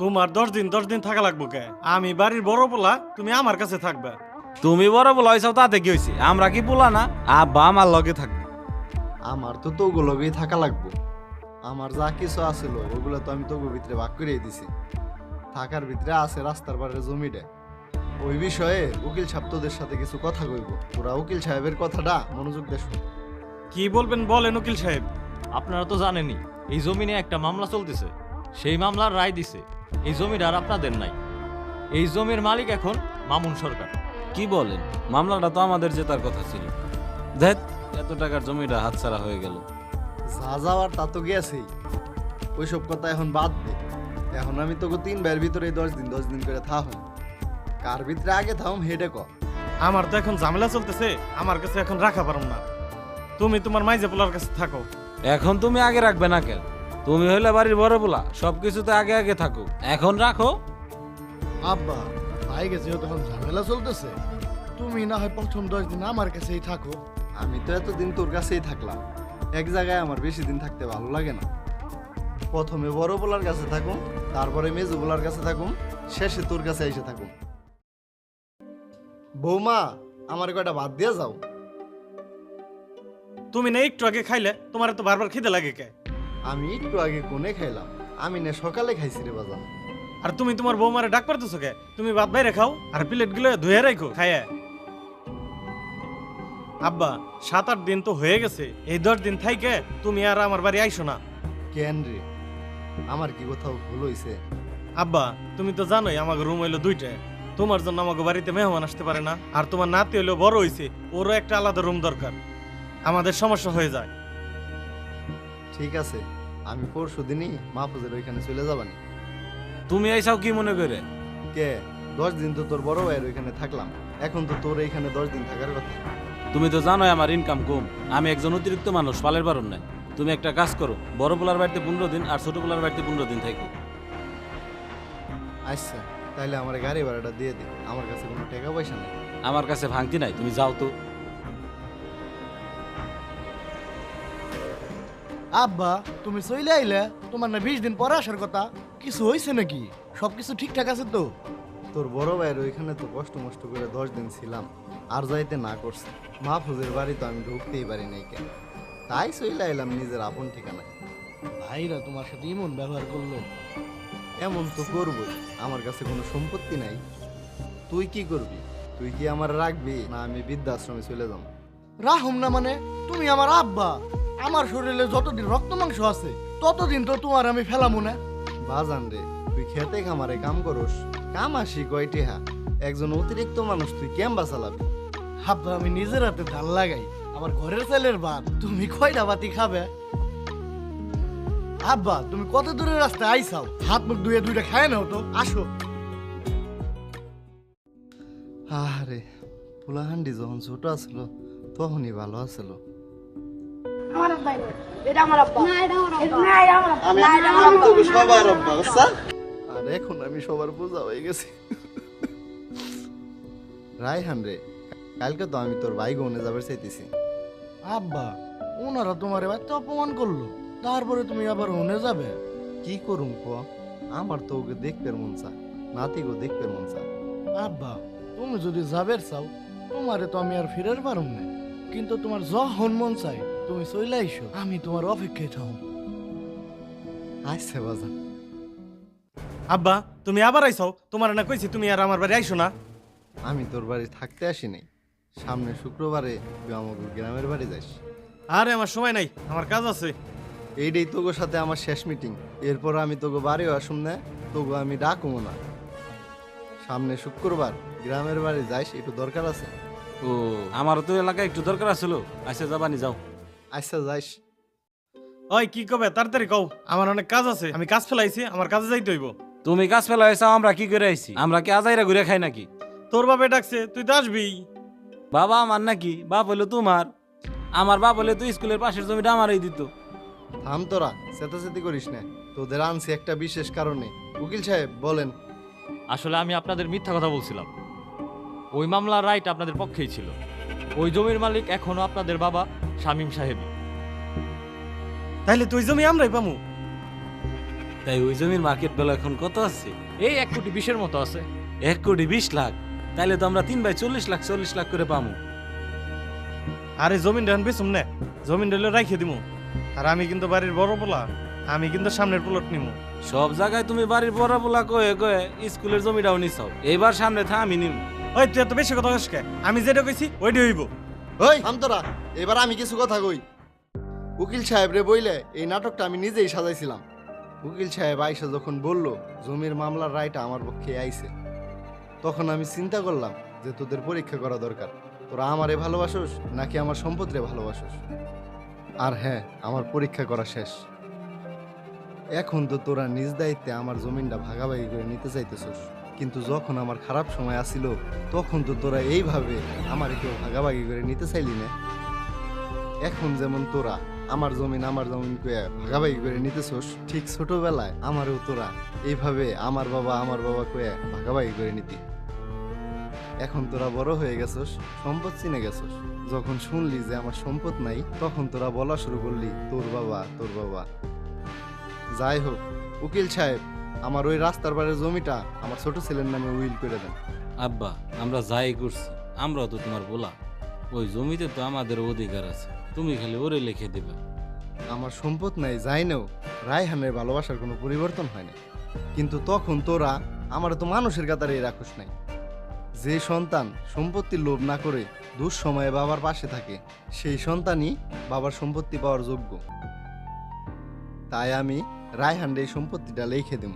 তোমার 10 দিন থাকা লাগবো কে? আমি বাড়ির বড় পোলা, তুমি আমার কাছে থাকবা। তুমি বড় বলো হইছাও তাতে কি হইছে? আমরা কি পোলা না? আব্বা আমার লগে থাকবে। আমার তো তোগো লগেই থাকা লাগবো। আমার যা কিছু আছিল ওগুলো তো আমি তোগো ভিতরে ভাগ করে দিছি। থাকার ভিতরে আছে রাস্তার পাড়ের জমিটা। ওই বিষয়ে উকিল সাহেব তোদের সাথে কিছু কথা কইব। তোরা উকিল সাহেবের কথাটা মনোযোগ দিয়ে শোন। কি বলবেন বলেন উকিল সাহেব। আপনারা তো জানেনই এই জমি নিয়ে একটা মামলা চলতেছে। সেই মামলার রায় দিছে এই জমিটা আর আপনাদের নাই। এই জমির মালিক এখন মামুন সরকার। কি বলেন? মামলাটা তো আমাদের জেতার কথা ছিল। দেখ এত টাকার জমিটা হাতছাড়া হয়ে গেল। যা যাওয়ার তা তো গেছেই। ওইসব কথা এখন বাদ দে। এখন আমি তোকে 3 ভাইয়ের ভিতরে 10 দিন করে থা হই। কার ভিতরে আগে থাম হেডে ক। আমার তো এখন ঝামেলা চলতেছে, আমার কাছে এখন রাখা পারম না। তুমি তোমার মাইজে পোলার কাছে থাকো। এখন তুমি আগে রাখবে না কেন? তুমি হইলে বাড়ির বড় পোলা, সবকিছুতে আগে আগে থাকো। এখন রাখো। আব্বা ভাই গেছে তখন ঝামেলা চলতেছে, তুমি না হয় প্রথম 10 দিন আমার কাছেই থাকো। আমি তো এতদিন তোর কাছেই থাকলাম। এক জায়গায় আমার বেশি দিন থাকতে ভালো লাগে না। প্রথমে বড় পোলার কাছে থাকুম, তারপরে মেজু পোলার কাছে থাকুম, শেষে তোর কাছে এসে থাকুম। বৌমা, আমার কয়টা ভাত দিয়ে যাও। তুমি না একটু আগে খাইলে, তোমার তো বারবার খিদে লাগে কে? আমি একটু আগে কোনে খাইলাম, আমি না সকালে খাইছি রে বাজান। আর তুমি তোমার বৌমারে ডাক পারতেছো কে? তুমি ভাত বাইরে খাও আর প্লেট গুলো ধুয়ে রাখো খাইয়া। আব্বা 7-8 দিন তো হয়ে গেছে, এই 10 দিন থাইকে তুমি আর আমার বাড়ি আইসো না। কেন রে, আমার কি কোথাও ভুল হইছে? আব্বা তুমি তো জানোই আমাকে রুম হইলো 2টা। তোমার জন্য আমাকে বাড়িতে মেহমান আসতে পারে না। আর তোমার নাতি হইলো বড় হইছে, ওরও একটা আলাদা রুম দরকার। আমাদের সমস্যা হয়ে যায়। ঠিক আছে, আমি পরশু দিনই মাহফুজের ওইখানে চলে যাবানি। তুমি এইসব কি মনে করে? কে 10 দিন তো তোর বড় ভাইয়ের ওইখানে থাকলাম, এখন তো তোর এইখানে 10 দিন থাকার কথা। তুমি তো জানোই আমার ইনকাম কম, আমি একজন অতিরিক্ত মানুষ, পালের পারন নাই। তুমি একটা কাজ করো, বড় পোলার বাড়িতে 15 দিন আর ছোট পোলার বাড়িতে 15 দিন থাকো। আচ্ছা, তাইলে আমার গাড়ি ভাড়াটা দিয়ে দে, আমার কাছে কোনো টাকা পয়সা নেই। আমার কাছে ভাঙতি নাই, তুমি যাও তো। আব্বা তুমি চলে আইলে, তোমার না 20 দিন পরে আসার কথা, কিছু হয়েছে নাকি? সবকিছু ঠিকঠাক আছে তো? তোর বড় ভাইয়ের ওইখানে তো কষ্ট মষ্ট করে 10 দিন ছিলাম, আর যাইতে না করছে। মাহফুজের বাড়ি তো আমি ঢুকতেই পারি নাই কেন, তাই চলে আইলাম নিজের আপন ঠিকানায়। ভাইরা তোমার সাথে এমন ব্যবহার করলো। এমন তো করবই, আমার কাছে কোনো সম্পত্তি নাই। তুই কি করবি? তুই কি আমার রাখবি না আমি বৃদ্ধাশ্রমে চলে যাব? রাহুম না মানে? তুমি আমার আব্বা, আমার শরীরে যতদিন রক্ত মাংস আছে ততদিন তো তোমার আমি ফেলামু না। বাজান রে, তুই খেতে খামারে কাম করস, কাম আসি কয়টি হা? একজন অতিরিক্ত মানুষ তুই কেমবা চালাবি? আব্বা আমি নিজের হাতে ধান লাগাই, আমার ঘরের ছেলের ভাত তুমি কয়টা বাতি খাবে? আব্বা তুমি কত দূরের রাস্তায় আইসাও, হাত মুখ ধুয়ে 2টা খায় নাও তো, আসো। আরে পোলাহান্ডি যখন ছোট আসছিল তখনই ভালো আছিল। আমার আব্বা এটা আমার আব্বা না এটা আমার আব্বা না এটা আমার আব্বা না এটা আমার আব্বা সবার আব্বা আচ্ছা? আর এখন আমি সবার বোঝা হয়ে গেছি। রায়হান রে, কালকে তো আমি তোর ভাই গনে যাবার চাইতেছি। আব্বা ওনারা তোমার এবার তো অপমান করলো, তারপরে তুমি আবার হনে যাবে? কি করুম ক, আমার তো ওকে দেখতে মন চা, নাতি গো দেখতে মন চা। আব্বা তুমি যদি যাবের চাও, তোমারে তো আমি আর ফিরের পারুম না, কিন্তু তোমার যখন মন চাই তুমি চলে আইসো, আমি তোমার অপেক্ষায় থাকুম। আচ্ছা বাজান। আব্বা তুমি আবার আইসাও, তোমার না কইছি তুমি আর আমার বাড়ি আইসো না। আমি তোর বাড়ি থাকতে আসি নাই, সামনে শুক্রবারে তুই আমাকে গ্রামের বাড়ি যাস। আরে আমার সময় নাই, আমার কাজ আছে। এইটাই তোগোর সাথে আমার শেষ মিটিং, এরপর আমি তোকে বাড়িও আসুম না, তোকে আমি ডাকুমো না। সামনে শুক্রবার গ্রামের বাড়ি যাইস, একটু দরকার আছে। ও আমারও তো এলাকায় একটু দরকার আছিল। আচ্ছা যাবানি, যাও। আচ্ছা যাইস। ওই কি কবে তাড়াতাড়ি কও, আমার অনেক কাজ আছে, আমি কাজ ফেলাইছি, আমার কাজে যাইতে হইব। তুমি কাজ ফেলা হয়েছে, আমরা কি করে আইছি? আমরা কি আজাইরা ঘুরে খাই নাকি? তোর বাপে ডাকছে, তুই তো আসবি। বাবা আমার নাকি? বাপ হইলো তোমার। আমার বাপ হলে তুই স্কুলের পাশের জমিটা আমারই দিত। থাম তোরা, চেতাচেতি করিস না, তোদের আনছি একটা বিশেষ কারণে। উকিল সাহেব বলেন। আসলে আমি আপনাদের মিথ্যা কথা বলছিলাম। ওই মামলার রাইট আপনাদের পক্ষেই ছিল। ওই জমির মালিক এখনো আপনাদের বাবা শামীম সাহেবই। তাইলে তুই জমি আমরাই পামু। তাই ওই জমির মার্কেট ভ্যালু এখন কত আছে? এই 1,20,000,000 মতো আছে। 1,20,00,000। তাইলে তো আমরা 3 ভাই 40 লাখ করে পামু। আরে জমিন ডান বেসুম না, জমিন ডালে রাখিয়ে দিমু। আর আমি কিন্তু বাড়ির বড় পোলা, আমি কিন্তু সামনের প্লট নিমু। সব জায়গায় তুমি বাড়ির বড় পোলা কয়ে কয়ে স্কুলের জমিটাও নিছাও, এইবার সামনে থা আমি নিম। ওই তুই এত বেশি কথা কইস কে? আমি যেটা কইছি ওইটা হইব। ওই আমতরা, এবার আমি কিছু কথা কই। উকিল সাহেব রে বইলে এই নাটকটা আমি নিজেই সাজাইছিলাম। উকিল সাহেব আইসা যখন বলল জমির মামলার রায়টা আমার পক্ষে আইছে, তখন আমি চিন্তা করলাম যে তোদের পরীক্ষা করা দরকার। তোরা আমারে ভালোবাসোস নাকি আমার সম্পত্তিরে ভালোবাসোস? আর হ্যাঁ, আমার পরীক্ষা করা শেষ। এখন তো তোরা নিজ দায়িত্বে আমার জমিনটা ভাগাভাগি করে নিতে চাইতেছস, কিন্তু যখন আমার খারাপ সময় আসিল তখন তো তোরা এইভাবে আমার কেউ ভাগাভাগি করে নিতে চাইলি না। এখন যেমন তোরা আমার জমিন কয়ে ভাগাভাগি করে নিতেছস, ঠিক ছোটবেলায় আমারও তোরা এইভাবে আমার বাবা কয়ে ভাগাভাগি করে নিতি। এখন তোরা বড় হয়ে গেছস, সম্পদ চিনে গেছস। যখন শুনলি যে আমার সম্পদ নাই, তখন তোরা বলা শুরু করলি তোর বাবা। যাই হোক উকিল সাহেব, আমার ওই রাস্তার পাড়ের জমিটা আমার ছোট ছেলের নামে উইল করে দেন। আব্বা, আমরা যাই করছি, আমরাও তো তোমার বলা। ওই জমিতে তো আমাদের অধিকার আছে, তুমি খালি ওরে লিখে দিবে। আমার সম্পদ নাই যাই নেও, রায়হানের ভালোবাসার কোনো পরিবর্তন হয় না। কিন্তু তখন তোরা আমার তো মানুষের কাতারে রাখোস নাই। যে সন্তান সম্পত্তির লোভ না করে দুঃসময়ে বাবার পাশে থাকে, সেই সন্তানই বাবার সম্পত্তি পাওয়ার যোগ্য। তাই আমি রায়হানরে এই সম্পত্তিটা লিখে দেব।